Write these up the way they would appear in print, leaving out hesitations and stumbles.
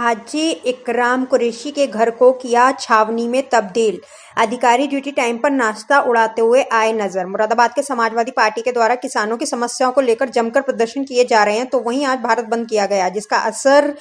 हाजी इकराम कुरैशी के घर को किया छावनी में तब्दील। अधिकारी ड्यूटी टाइम पर नाश्ता उड़ाते हुए आए नजर। मुरादाबाद के समाजवादी पार्टी के द्वारा किसानों की समस्याओं को लेकर जमकर प्रदर्शन किए जा रहे हैं, तो वहीं आज भारत बंद किया गया, जिसका असर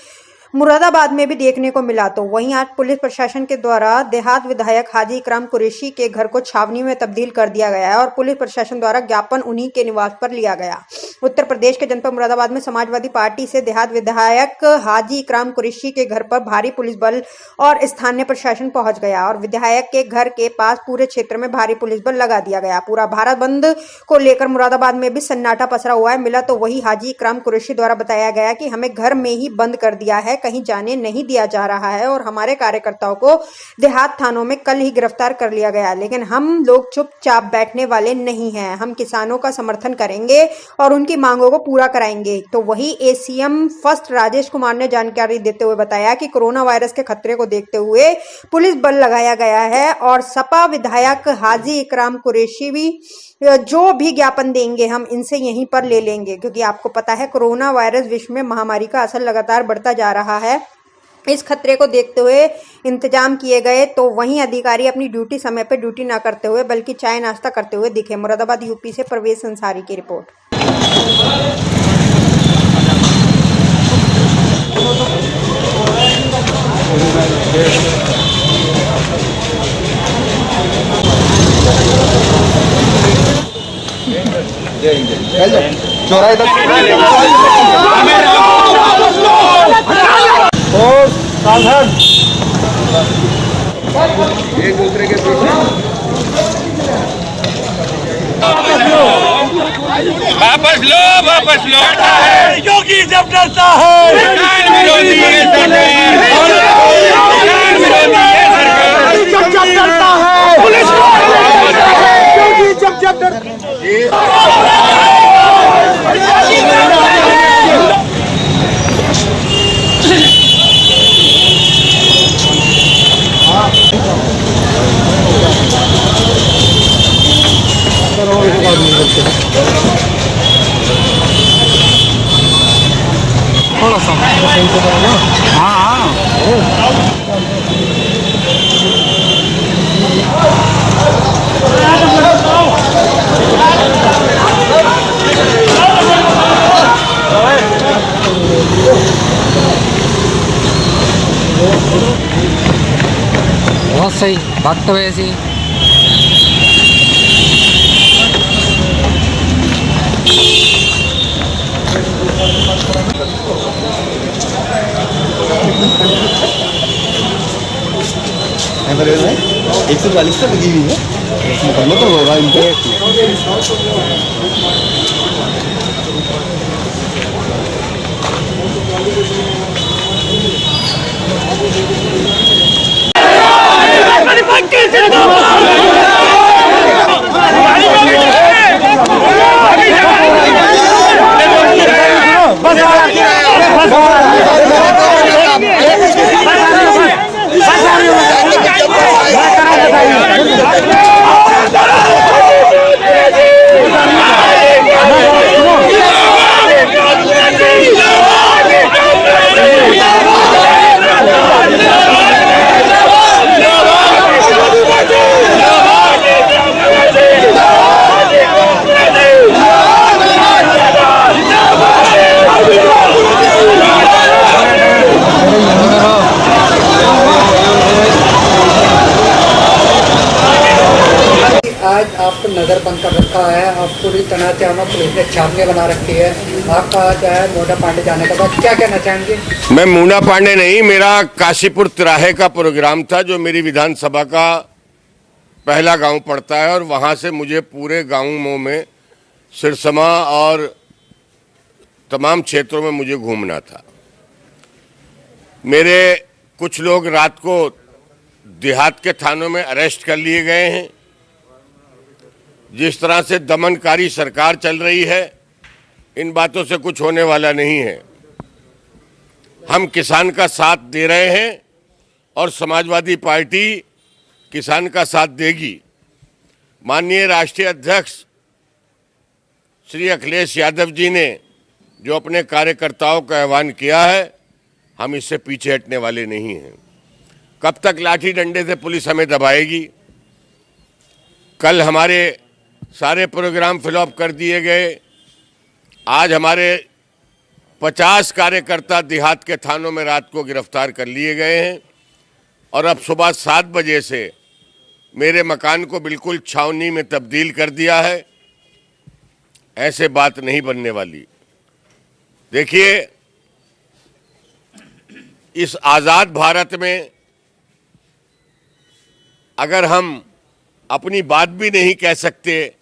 मुरादाबाद में भी देखने को मिला। तो वहीं आज पुलिस प्रशासन के द्वारा देहात विधायक हाजी इकराम कुरैशी के घर को छावनी में तब्दील कर दिया गया है और पुलिस प्रशासन द्वारा ज्ञापन उन्हीं के निवास पर लिया गया। उत्तर प्रदेश के जनपद मुरादाबाद में समाजवादी पार्टी से देहात विधायक हाजी इकराम कुरैशी के घर पर भारी पुलिस बल और स्थानीय प्रशासन पहुंच गया और विधायक के घर के पास पूरे क्षेत्र में भारी पुलिस बल लगा दिया गया। पूरा भारत बंद को लेकर मुरादाबाद में भी सन्नाटा पसरा हुआ है। मिला तो वही हाजी इकराम कुरैशी द्वारा बताया गया कि हमें घर में ही बंद कर दिया है, कहीं जाने नहीं दिया जा रहा है और हमारे कार्यकर्ताओं को देहात थानों में कल ही गिरफ्तार कर लिया गया। लेकिन हम लोग चुपचाप बैठने वाले नहीं हैं, हम किसानों का समर्थन करेंगे और उनकी मांगों को पूरा कराएंगे। तो वही एसीएम फर्स्ट राजेश कुमार ने जानकारी देते हुए बताया कि कोरोना वायरस के खतरे को देखते हुए पुलिस बल लगाया गया है और सपा विधायक हाजी इकराम कुरैशी भी जो भी ज्ञापन देंगे हम इनसे यहीं पर ले लेंगे, क्योंकि आपको पता है कोरोना वायरस विश्व में महामारी का असर लगातार बढ़ता जा रहा है। इस खतरे को देखते हुए इंतजाम किए गए। तो वहीं अधिकारी अपनी ड्यूटी समय पर ड्यूटी ना करते हुए बल्कि चाय नाश्ता करते हुए दिखे। मुरादाबाद यूपी से परवेज अंसारी की रिपोर्ट। चौराहे तक और सावधान एक दूसरे के पीछे वापस लो योगी जब डरता है विरोधी है जब डरता है पुलिस योगी जब डरता थोड़ा सा हाँ बहुत सही बात तो ऐसी एक 140 तक लगी हुई है, निकलना तो होगा इनको। आज आपको नजर बंद कर रखा है, आप पूरी तरह से हमें पुलिस ने छावनी बना रखी है। आपका जो है मोटा पांडे जाने के बाद क्या कहना चाहेंगे? मैं मूना पांडे नहीं, मेरा काशीपुर तिराहे का प्रोग्राम था जो मेरी विधानसभा का पहला गांव पड़ता है और वहां से मुझे पूरे गांवों में सिरसमा और तमाम क्षेत्रों में मुझे घूमना था। मेरे कुछ लोग रात को देहात के थानों में अरेस्ट कर लिए गए हैं। जिस तरह से दमनकारी सरकार चल रही है, इन बातों से कुछ होने वाला नहीं है। हम किसान का साथ दे रहे हैं और समाजवादी पार्टी किसान का साथ देगी। माननीय राष्ट्रीय अध्यक्ष श्री अखिलेश यादव जी ने जो अपने कार्यकर्ताओं का आह्वान किया है, हम इससे पीछे हटने वाले नहीं हैं। कब तक लाठी डंडे से पुलिस हमें दबाएगी? कल हमारे सारे प्रोग्राम फ्लॉप कर दिए गए। आज हमारे 50 कार्यकर्ता देहात के थानों में रात को गिरफ्तार कर लिए गए हैं और अब सुबह 7 बजे से मेरे मकान को बिल्कुल छावनी में तब्दील कर दिया है। ऐसे बात नहीं बनने वाली। देखिए, इस आज़ाद भारत में अगर हम अपनी बात भी नहीं कह सकते,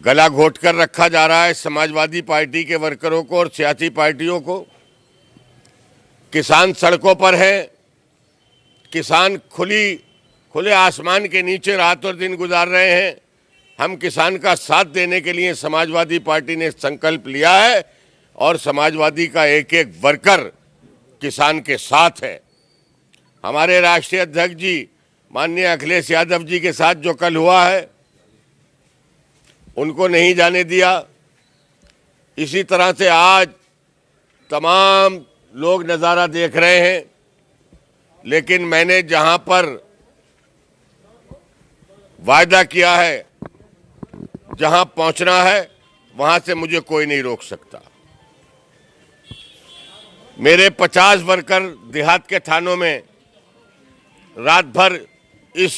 गला घोट कर रखा जा रहा है समाजवादी पार्टी के वर्करों को और सियासी पार्टियों को। किसान सड़कों पर है, किसान खुले आसमान के नीचे रात और दिन गुजार रहे हैं। हम किसान का साथ देने के लिए समाजवादी पार्टी ने संकल्प लिया है और समाजवादी का एक एक वर्कर किसान के साथ है। हमारे राष्ट्रीय अध्यक्ष जी माननीय अखिलेश यादव जी के साथ जो कल हुआ है, उनको नहीं जाने दिया। इसी तरह से आज तमाम लोग नज़ारा देख रहे हैं, लेकिन मैंने जहां पर वायदा किया है, जहां पहुंचना है, वहां से मुझे कोई नहीं रोक सकता। मेरे 50 वर्कर देहात के थानों में रात भर इस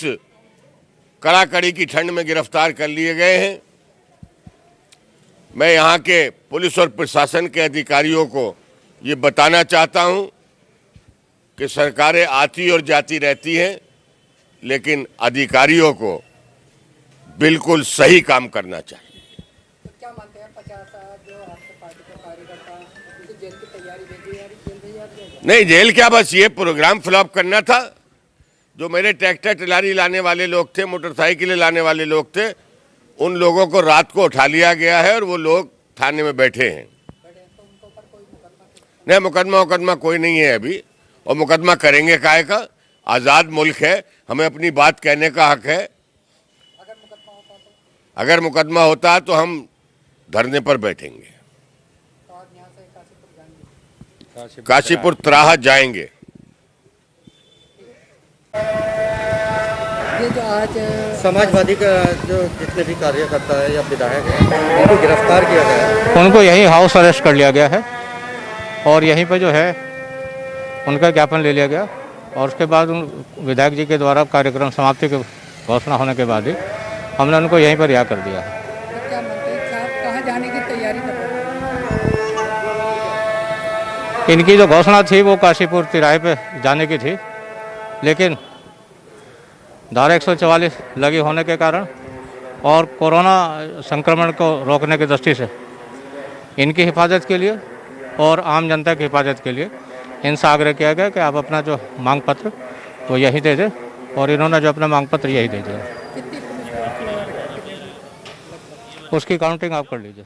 कड़ाकड़ी की ठंड में गिरफ्तार कर लिए गए हैं। मैं यहाँ के पुलिस और प्रशासन के अधिकारियों को ये बताना चाहता हूँ कि सरकारें आती और जाती रहती हैं, लेकिन अधिकारियों को बिल्कुल सही काम करना चाहिए। तो क्या मानते हैं 50 जो आपके पार्टी के कार्यकर्ता हैं, उनकी जेल की तैयारी भेजी जा रही, जेल भेजी जा रही है? नहीं, जेल क्या, बस ये प्रोग्राम फ्लॉप करना था। जो मेरे ट्रैक्टर टिलारी लाने वाले लोग थे, मोटरसाइकिलें लाने वाले लोग थे, उन लोगों को रात को उठा लिया गया है और वो लोग थाने में बैठे हैं। नहीं, मुकदमा कोई नहीं है अभी, और मुकदमा करेंगे काहे का? आज़ाद मुल्क है, हमें अपनी बात कहने का हक है। अगर मुकदमा होता तो हम धरने पर बैठेंगे, काशीपुर त्राहा जाएंगे। ये जो आज समाजवादी का जो जितने भी कार्यकर्ता है या विधायक है, उनको गिरफ्तार किया गया है। उनको यहीं हाउस अरेस्ट कर लिया गया है और यहीं पर जो है उनका ज्ञापन ले लिया गया और उसके बाद उन विधायक जी के द्वारा कार्यक्रम समाप्ति की घोषणा होने के बाद ही हमने उनको यहीं पर रिहा कर दिया है। तो क्या मंत्री साहब कहाँ जाने की तैयारी कर रहे हैं? इनकी जो घोषणा थी वो काशीपुर तिराहे पे जाने की थी, लेकिन धारा 144 लगी होने के कारण और कोरोना संक्रमण को रोकने की दृष्टि से इनकी हिफाजत के लिए और आम जनता की हिफाजत के लिए इनसे आग्रह किया गया कि आप अपना जो मांग पत्र वो यहीं दे दें, और इन्होंने जो अपना मांग पत्र यही दे दिया। कितनी पुलिस उसकी काउंटिंग आप कर लीजिए।